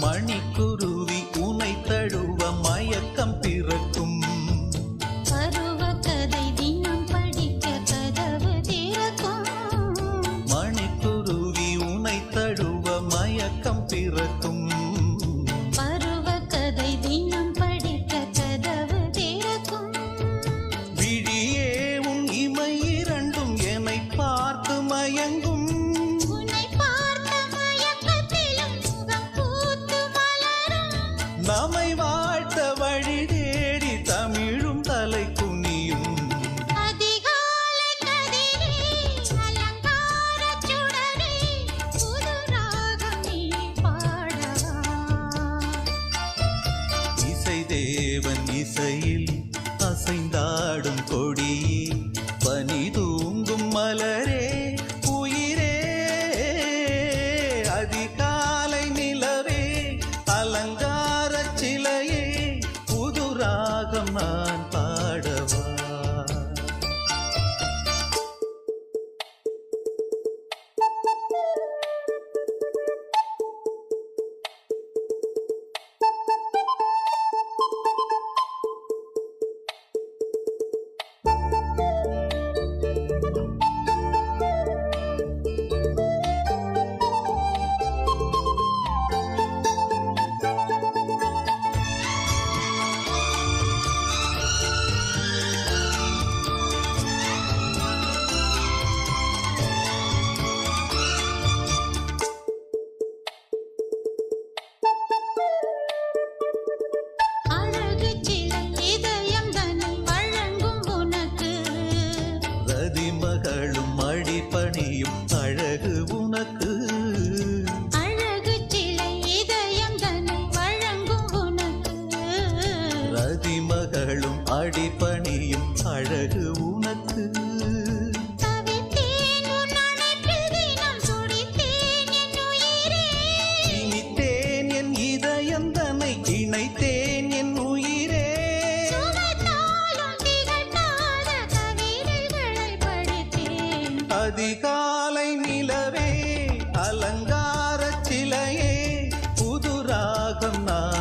மணிக்குருவி உனை தழுவ மயக்கம் பிறக்கும். பருவ கதை தினம் படிக்க கதவு திறக்கும். மணிக்குருவி உனை தழுவ மயக்கம் பிறக்கும். பருவ கதை தினம் படிக்க கதவு திறக்கும். விழியே உன் இமை இரண்டும் என்னை பார்த்து மயங்கும். நம்மை வாழ்த்த வழி தேடி தமிழும் தலை குனியும். அதிகாலை கதிரே அலங்கார சுடரே புது ராகம் நீ பாடவா. இசை தேவன் இசையில் அசைந்தாடும் கொடியே பனி தூங்கும் மலரே உயிரே. அதிகாலை நிலவே அலங்கார சிலையே புது ராகம் நான் பாடவா. அழகு சிலை இதயம் தன்னை வழங்கும் உனக்கு. ரதிமகளும் அடிபணியும் அழகு உனக்கு. அழகு சிலை இதயம் தன்னை வழங்கும் உனக்கு. ரதிமகளும் அடிபணியும் அழகு உனக்கு. தவித்தேன் உன் அணைப்பில் தினம் துடித்தேன் என் உயிரே. இனித்தேன் என் இதயம் தன்னை இணைத்தேன் என் உயிரே. சுவைத்தாலும் திகட்டாத கவிதைகளை படித்தேன். அதிகாலை நிலவே அலங்கார சிலையே புது ராகம் நான்